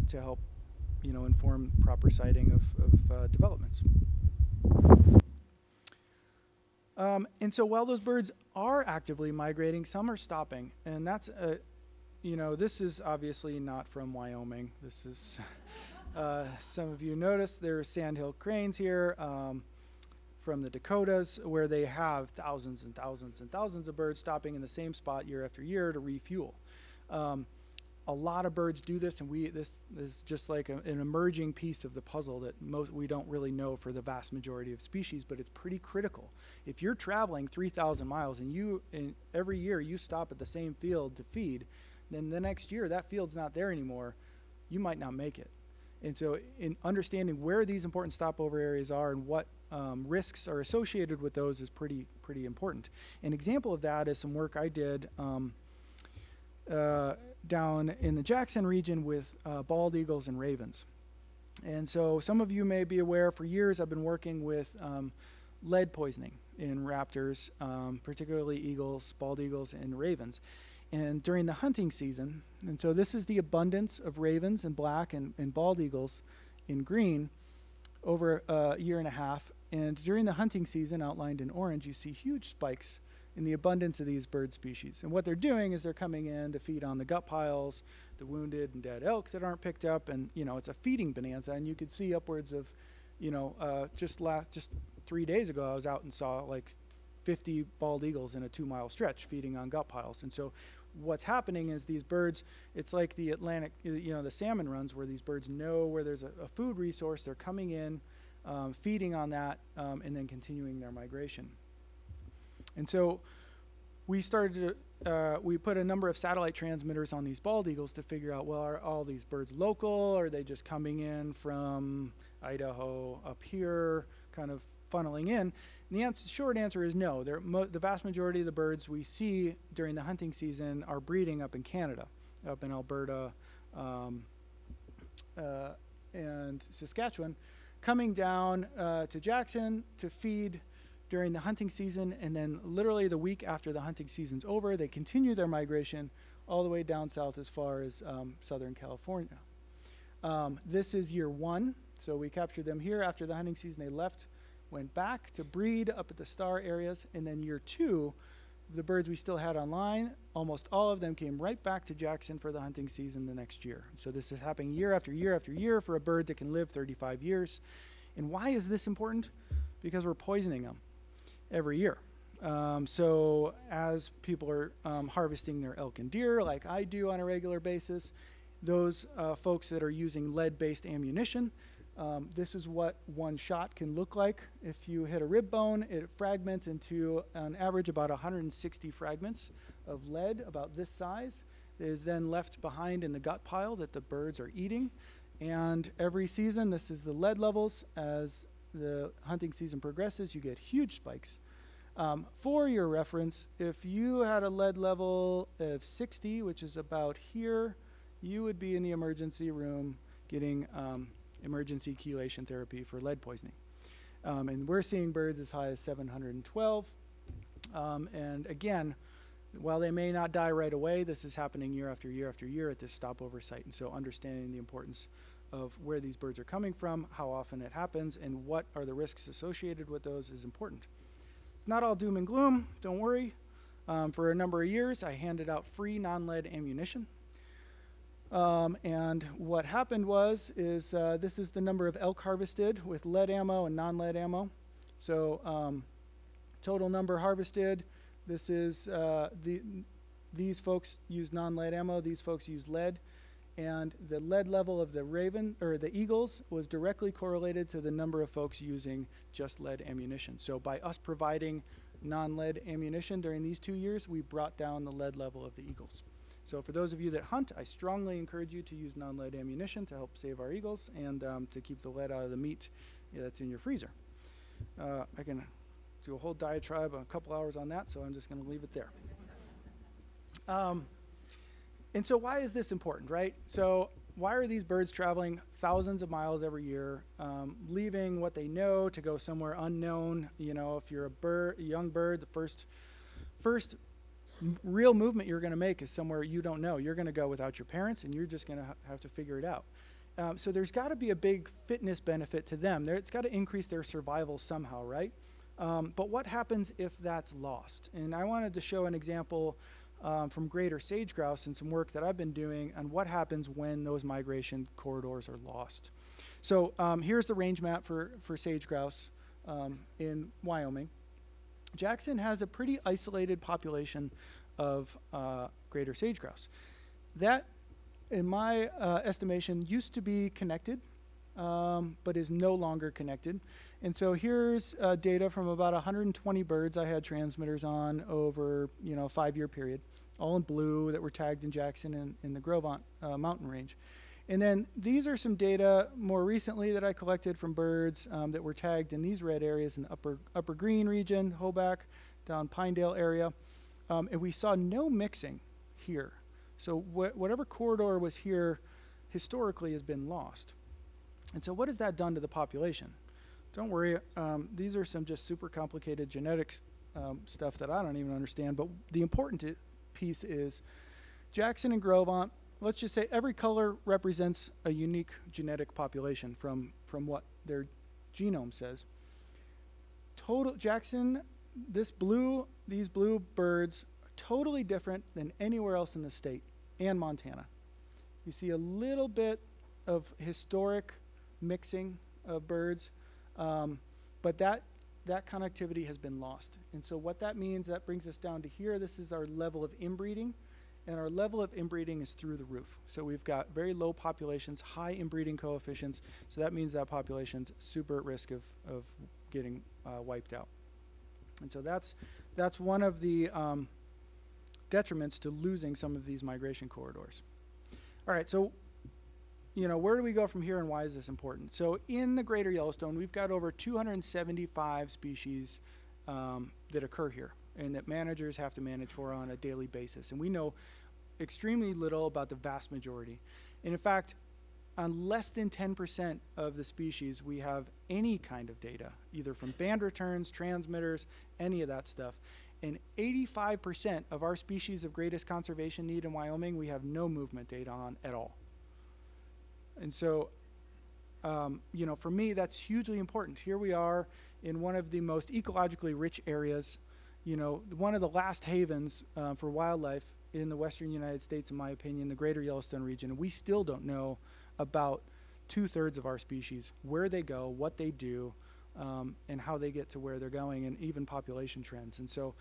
to help inform proper siting of developments. And so while those birds are actively migrating, some are stopping. And that's, this is obviously not from Wyoming. This is, some of you noticed there are Sandhill Cranes here from the Dakotas, where they have thousands and thousands and thousands of birds stopping in the same spot year after year to refuel. A lot of birds do this, and this is just like an emerging piece of the puzzle that we don't really know for the vast majority of species, but it's pretty critical. If you're traveling 3,000 miles and every year you stop at the same field to feed, then the next year that field's not there anymore, you might not make it. And so in understanding where these important stopover areas are and what risks are associated with those is pretty important. An example of that is some work I did down in the Jackson region with bald eagles and ravens. And so some of you may be aware, for years I've been working with lead poisoning in raptors, particularly eagles, bald eagles, and ravens. And during the hunting season, and so this is the abundance of ravens in black and bald eagles in green over a year and a half. And during the hunting season, outlined in orange, you see huge spikes in the abundance of these bird species. And what they're doing is they're coming in to feed on the gut piles, the wounded and dead elk that aren't picked up, and it's a feeding bonanza. And you could see upwards of, just 3 days ago, I was out and saw like 50 bald eagles in a 2-mile stretch feeding on gut piles. And so what's happening is these birds, it's like the Atlantic, the salmon runs where these birds know where there's a food resource, they're coming in, feeding on that, and then continuing their migration. And so we started to, we put a number of satellite transmitters on these bald eagles to figure out, well, are all these birds local? Or are they just coming in from Idaho up here, kind of funneling in? And the short answer is no. The vast majority of the birds we see during the hunting season are breeding up in Canada, up in Alberta and Saskatchewan, coming down to Jackson to feed during the hunting season, and then literally the week after the hunting season's over, they continue their migration all the way down south as far as Southern California. This is year 1, so we captured them here. After the hunting season, they left, went back to breed up at the star areas, and then year 2, the birds we still had online, almost all of them came right back to Jackson for the hunting season the next year. So this is happening year after year after year for a bird that can live 35 years. And why is this important? Because we're poisoning them every year. So as people are harvesting their elk and deer, like I do on a regular basis, those folks that are using lead-based ammunition, this is what one shot can look like. If you hit a rib bone, it fragments into an average about 160 fragments of lead, about this size, that is then left behind in the gut pile that the birds are eating. And every season, this is the lead levels. As the hunting season progresses, you get huge spikes. For your reference, if you had a lead level of 60, which is about here, you would be in the emergency room getting emergency chelation therapy for lead poisoning. And we're seeing birds as high as 712. And again, while they may not die right away, this is happening year after year after year at this stopover site. And so understanding the importance of where these birds are coming from, how often it happens, and what are the risks associated with those is important. It's not all doom and gloom, don't worry. For a number of years, I handed out free non-lead ammunition. And what happened is this is the number of elk harvested with lead ammo and non-lead ammo. So total number harvested, this is these folks use non-lead ammo, these folks use lead. And the lead level of the eagles was directly correlated to the number of folks using just lead ammunition. So by us providing non-lead ammunition during these 2 years, we brought down the lead level of the eagles. So for those of you that hunt, I strongly encourage you to use non-lead ammunition to help save our eagles and to keep the lead out of the meat that's in your freezer. I can do a whole diatribe, a couple hours on that, so I'm just going to leave it there. And so why is this important, right? So why are these birds traveling thousands of miles every year, leaving what they know to go somewhere unknown? If you're a young bird, the first real movement you're going to make is somewhere you don't know. You're going to go without your parents, and you're just going to have to figure it out. So there's got to be a big fitness benefit to them. It's got to increase their survival somehow, right? But what happens if that's lost? And I wanted to show an example from greater sage grouse and some work that I've been doing on what happens when those migration corridors are lost. So here's the range map for sage grouse in Wyoming. Jackson has a pretty isolated population of greater sage grouse. That, in my estimation, used to be connected, but is no longer connected. And so here's data from about 120 birds I had transmitters on over a 5-year period, all in blue that were tagged in Jackson and in the Grovant mountain range. And then these are some data more recently that I collected from birds that were tagged in these red areas in the upper green region, Hoback, down Pinedale area. And we saw no mixing here. So whatever corridor was here historically has been lost. And so what has that done to the population? Don't worry, these are some just super complicated genetics stuff that I don't even understand, but the important piece is Jackson and Grovant, let's just say every color represents a unique genetic population from what their genome says. Total Jackson, these blue birds are totally different than anywhere else in the state and Montana. You see a little bit of historic mixing of birds, but that connectivity has been lost. And so what that means, that brings us down to here. This is our level of inbreeding, and our level of inbreeding is through the roof. So we've got very low populations, high inbreeding coefficients, so that means that population's super at risk of getting wiped out. And so that's one of the detriments to losing some of these migration corridors. All right, so where do we go from here and why is this important? So in the greater Yellowstone, we've got over 275 species that occur here and that managers have to manage for on a daily basis. And we know extremely little about the vast majority. And in fact, on less than 10% of the species, we have any kind of data, either from band returns, transmitters, any of that stuff. And 85% of our species of greatest conservation need in Wyoming, we have no movement data on at all. And so, for me, that's hugely important. Here we are in one of the most ecologically rich areas, one of the last havens for wildlife in the western United States, in my opinion, the greater Yellowstone region. And we still don't know about 2/3 of our species, where they go, what they do, and how they get to where they're going, and even population trends. And so,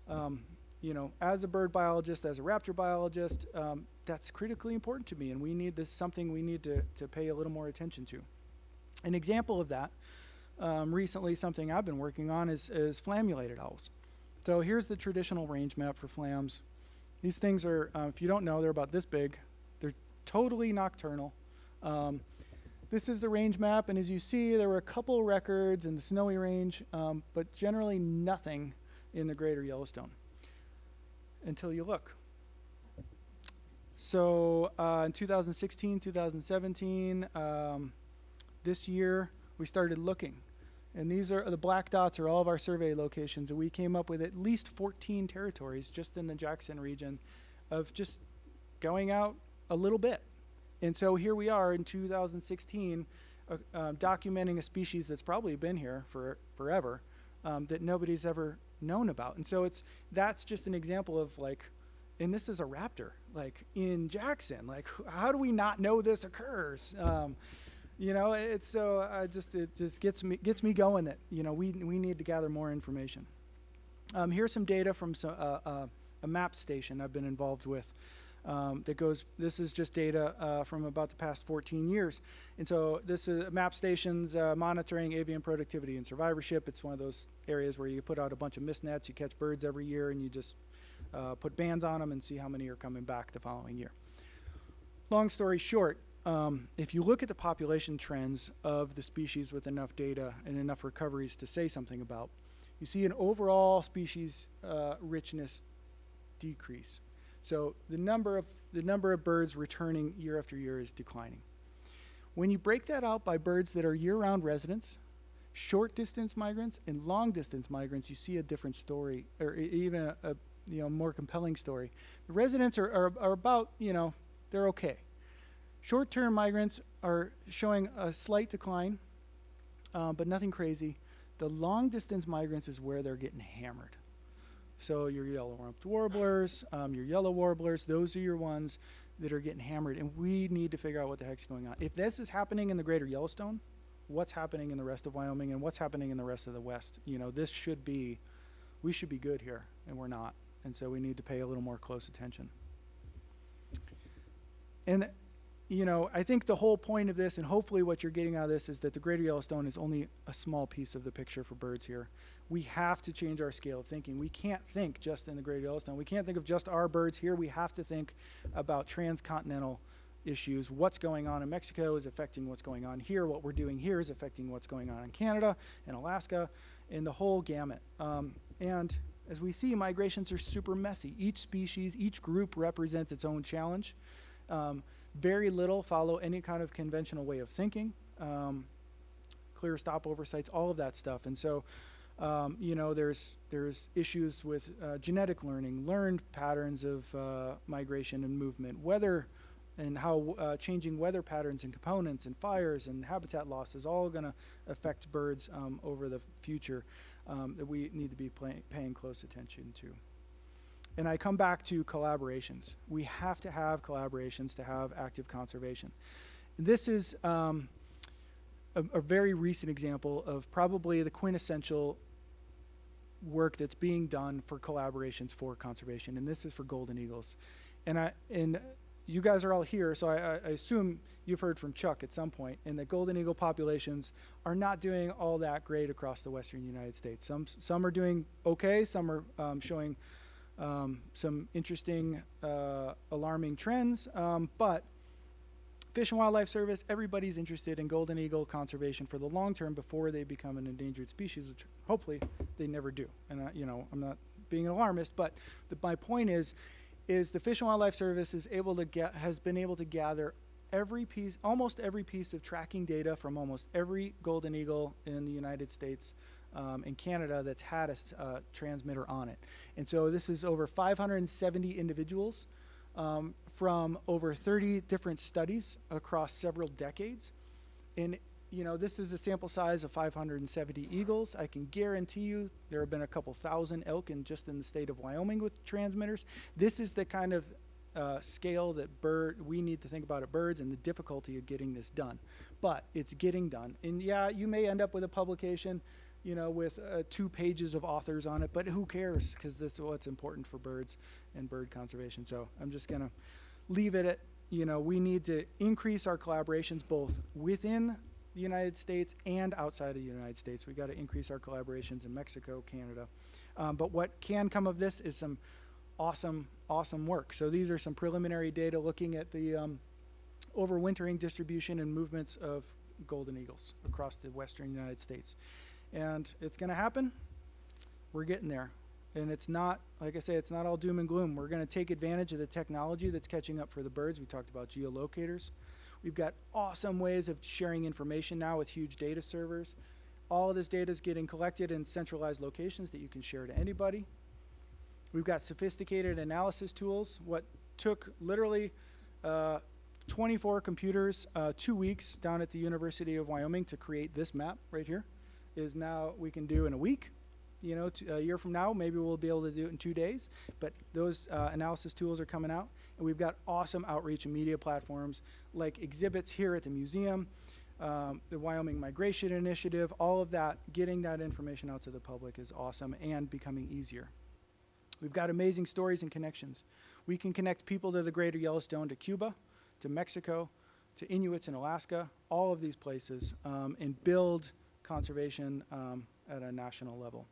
as a bird biologist, as a raptor biologist, that's critically important to me, and we need something we need to pay a little more attention to. An example of that, recently something I've been working on is flammulated owls. So here's the traditional range map for flams. These things are, if you don't know, they're about this big. They're totally nocturnal. This is the range map, and as you see, there were a couple records in the Snowy Range, but generally nothing in the greater Yellowstone until you look. So in 2016, 2017, this year, we started looking. And these are the black dots are all of our survey locations, and we came up with at least 14 territories just in the Jackson region of just going out a little bit. And so here we are in 2016 documenting a species that's probably been here for forever that nobody's ever known about. And so that's just an example of and this is a raptor, in Jackson. How do we not know this occurs? It's so it just gets me going that we need to gather more information. Here's some data from a map station I've been involved with. This is just data from about the past 14 years. And so this is map stations monitoring avian productivity and survivorship. It's one of those areas where you put out a bunch of mist nets, you catch birds every year, and you just put bands on them and see how many are coming back the following year. Long story short, if you look at the population trends of the species with enough data and enough recoveries to say something about, you see an overall species richness decrease. So the number of birds returning year after year is declining. When you break that out by birds that are year-round residents, short distance migrants, and long distance migrants, you see a different story, or even a more compelling story. The residents are about, they're okay. Short-term migrants are showing a slight decline, but nothing crazy. The long distance migrants is where they're getting hammered. So your yellow-rumped warblers, your yellow warblers, those are your ones that are getting hammered, and we need to figure out what the heck's going on. If this is happening in the greater Yellowstone, what's happening in the rest of Wyoming, and what's happening in the rest of the West? We should be good here, and we're not. And so we need to pay a little more close attention. And I think the whole point of this, and hopefully what you're getting out of this, is that the greater Yellowstone is only a small piece of the picture for birds here. We have to change our scale of thinking. We can't think just in the greater Yellowstone. We can't think of just our birds here. We have to think about transcontinental issues. What's going on in Mexico is affecting what's going on here. What we're doing here is affecting what's going on in Canada and Alaska and the whole gamut. And as we see, migrations are super messy. Each species, each group represents its own challenge. Very little follow any kind of conventional way of thinking. Clear stopover sites, all of that stuff. And so, you know, there's issues with genetic learning, learned patterns of migration and movement, weather, and how changing weather patterns and components and fires and habitat loss is all going to affect birds over the future that we need to be paying close attention to. And I come back to collaborations. We have to have collaborations to have active conservation. This is a very recent example of probably the quintessential work that's being done for collaborations for conservation, and this is for golden eagles. And you guys are all here, so I assume you've heard from Chuck at some point, and that golden eagle populations are not doing all that great across the western United States. Some are doing okay, some are showing some interesting, alarming trends, but Fish and Wildlife Service, everybody's interested in golden eagle conservation for the long term before they become an endangered species, which hopefully they never do. And you know, I'm not being an alarmist, but my point is the Fish and Wildlife Service has been able to gather almost every piece of tracking data from almost every golden eagle in the United States and Canada that's had a transmitter on it. And so this is over 570 individuals from over 30 different studies across several decades. And you know, this is a sample size of 570 eagles. I can guarantee you there have been a couple thousand elk just in the state of Wyoming with transmitters. This is the kind of scale that we need to think about at birds and the difficulty of getting this done. But it's getting done. And yeah, you may end up with a publication, you know, with 2 pages of authors on it, but who cares? Because this is what's important for birds and bird conservation. So I'm just going to leave it at, you know, we need to increase our collaborations both within the United States and outside of the United States. We've got to increase our collaborations in Mexico, Canada. But what can come of this is some awesome work. So these are some preliminary data looking at the overwintering distribution and movements of golden eagles across the western United States. And it's going to happen. We're getting there. And it's not, like I say, it's not all doom and gloom. We're going to take advantage of the technology that's catching up for the birds. We talked about geolocators. We've got awesome ways of sharing information now with huge data servers. All of this data is getting collected in centralized locations that you can share to anybody. We've got sophisticated analysis tools. What took literally 24 computers, 2 weeks down at the University of Wyoming to create this map right here is now we can do in a week. You know, a year from now, maybe we'll be able to do it in 2 days. But those analysis tools are coming out. And we've got awesome outreach and media platforms like exhibits here at the museum, the Wyoming Migration Initiative, all of that, getting that information out to the public is awesome and becoming easier. We've got amazing stories and connections. We can connect people to the greater Yellowstone, to Cuba, to Mexico, to Inuits in Alaska, all of these places, and build conservation at a national level.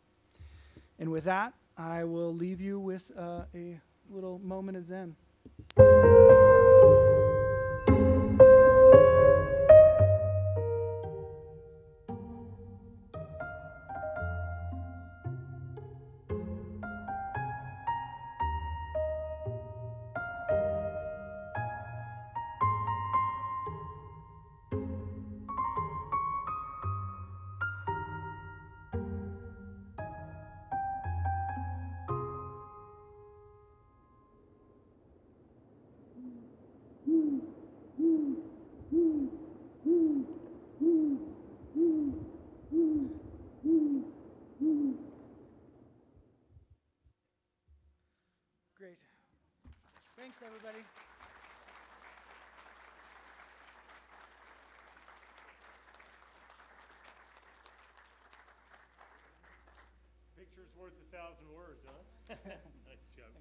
And with that, I will leave you with a little moment of Zen. Great. Thanks, everybody. Picture's worth 1,000 words, huh? Nice job.